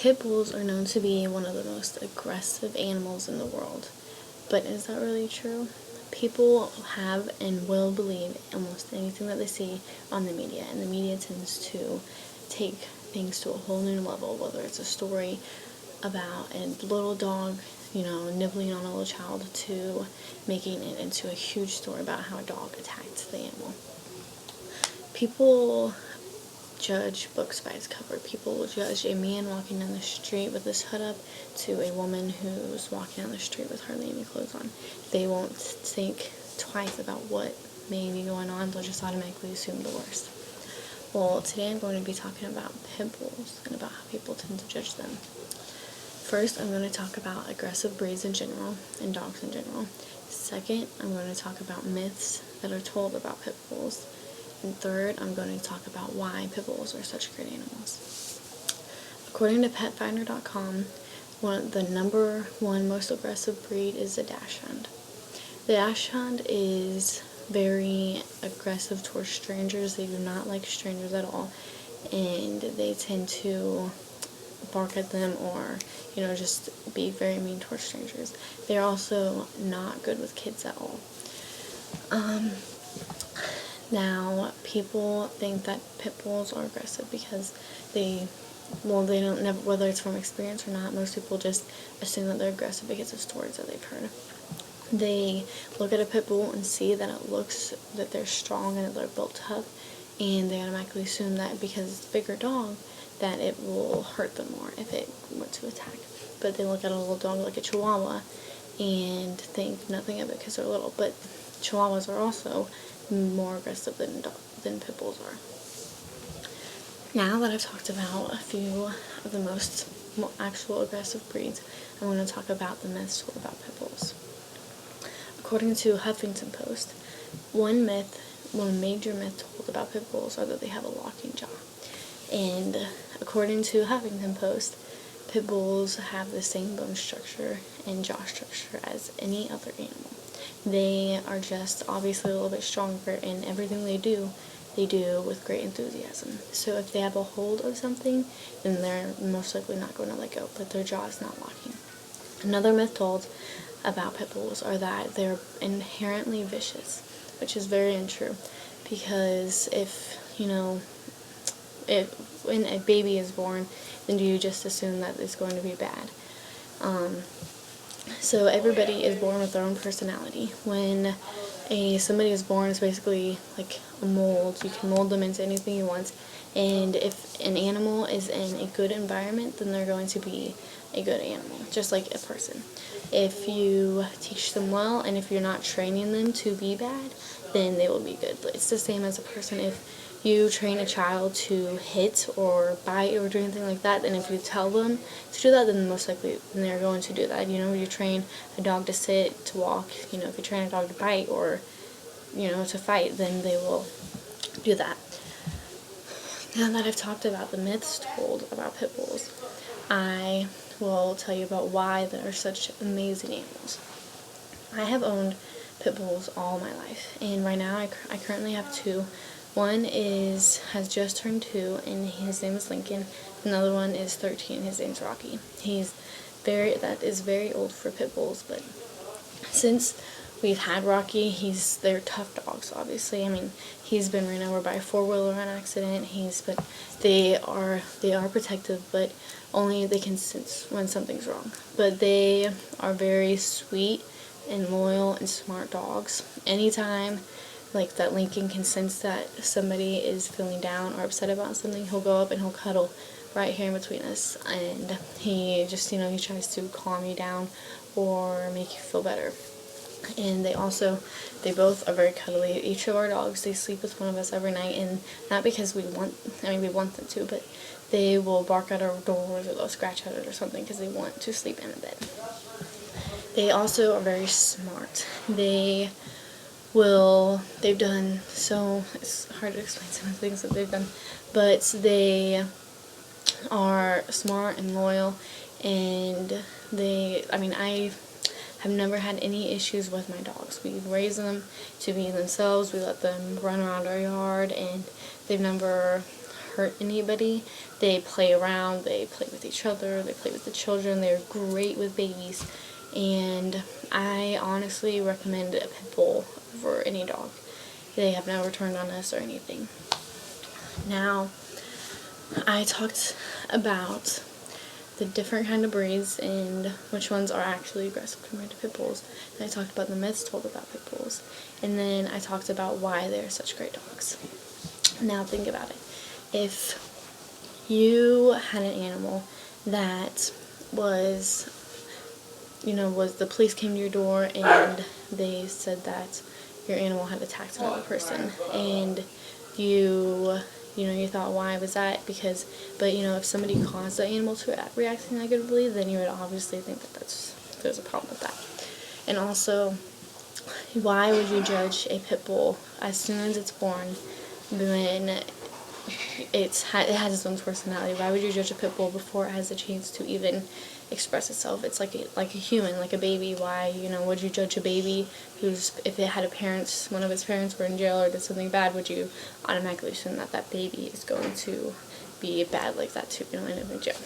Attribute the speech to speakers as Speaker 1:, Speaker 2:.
Speaker 1: Pit bulls are known to be one of the most aggressive animals in the world. But is that really true? People have and will believe almost anything that they see on the media, and the media tends to take things to a whole new level, whether it's a story about a little dog, nibbling on a little child, to making it into a huge story about how a dog attacked the animal. People judge books by its cover. People will judge a man walking down the street with his hood up to a woman who's walking down the street with hardly any clothes on. They won't think twice about what may be going on. They'll just automatically assume the worst. Well, today I'm going to be talking about pit bulls and about how people tend to judge them. First, I'm going to talk about aggressive breeds in general and dogs in general. Second, I'm going to talk about myths that are told about pit bulls. And third, I'm going to talk about why pit bulls are such great animals. According to PetFinder.com, the number one most aggressive breed is the Dachshund. The Dachshund is very aggressive towards strangers. They do not like strangers at all, and they tend to bark at them or, just be very mean towards strangers. They're also not good with kids at all. Now, people think that pit bulls are aggressive because they don't never, whether it's from experience or not, most people just assume that they're aggressive because of stories that they've heard. They look at a pit bull and see that they're strong and that they're built tough, and they automatically assume that because it's a bigger dog, that it will hurt them more if it were to attack. But they look at a little dog like a Chihuahua and think nothing of it because they're little. But Chihuahuas are also more aggressive than pit bulls are. Now that I've talked about a few of the most actual aggressive breeds, I'm going to talk about the myths told about pit bulls. According to Huffington Post, one major myth told about pit bulls are that they have a locking jaw. And according to Huffington Post, pit bulls have the same bone structure and jaw structure as any other animal. They are just obviously a little bit stronger, and everything they do with great enthusiasm. So if they have a hold of something, then they're most likely not going to let go, but their jaw is not locking. Another myth told about pit bulls are that they're inherently vicious, which is very untrue, because when a baby is born, then do you just assume that it's going to be bad? So everybody is born with their own personality. When somebody is born, it's basically like a mold. You can mold them into anything you want. And if an animal is in a good environment, then they're going to be a good animal, just like a person. If you teach them well, and if you're not training them to be bad, then they will be good. It's the same as a person. If you train a child to hit or bite or do anything like that, and if you tell them to do that, then most likely they're going to do that. You train a dog to sit, to walk, if you train a dog to bite or, to fight, then they will do that. Now that I've talked about the myths told about pit bulls, I will tell you about why they're such amazing animals. I have owned pit bulls all my life, and right now I currently have two. One has just turned 2, and his name is Lincoln. Another one is 13. His name's Rocky. That is very old for pit bulls, but since we've had Rocky, they're tough dogs, obviously. He's been ran over by a 4-wheeler in an accident. But they are protective, but only they can sense when something's wrong. But they are very sweet and loyal and smart dogs. Anytime that Lincoln can sense that somebody is feeling down or upset about something, he'll go up and he'll cuddle right here in between us, and he just, he tries to calm you down or make you feel better. And they both are very cuddly. Each of our dogs, they sleep with one of us every night, and not because we want them to, but they will bark at our doors or they'll scratch at it or something because they want to sleep in a bed. They also are very smart. They've done it's hard to explain some of the things that they've done, but they are smart and loyal, and I have never had any issues with my dogs. We raise them to be themselves. We let them run around our yard, and they've never hurt anybody. They play around, they play with each other, they play with the children, they're great with babies, and I honestly recommend a pit bull over any dog. They have never turned on us or anything. Now, I talked about the different kind of breeds and which ones are actually aggressive compared to pit bulls. And I talked about the myths told about pit bulls. And then I talked about why they're such great dogs. Now think about it. If you had an animal that was, the police came to your door and they said that your animal had attacked another person, and you thought, why was that? But if somebody caused the animal to react negatively, then you would obviously think that there's a problem with that. And also, why would you judge a pit bull as soon as it's born when it has its own personality? Why would you judge a pit bull before it has a chance to even express itself? It's like a human, like a baby. Why, would you judge a baby if it had one of its parents were in jail or did something bad, would you automatically assume that baby is going to be bad like that too, end up in jail?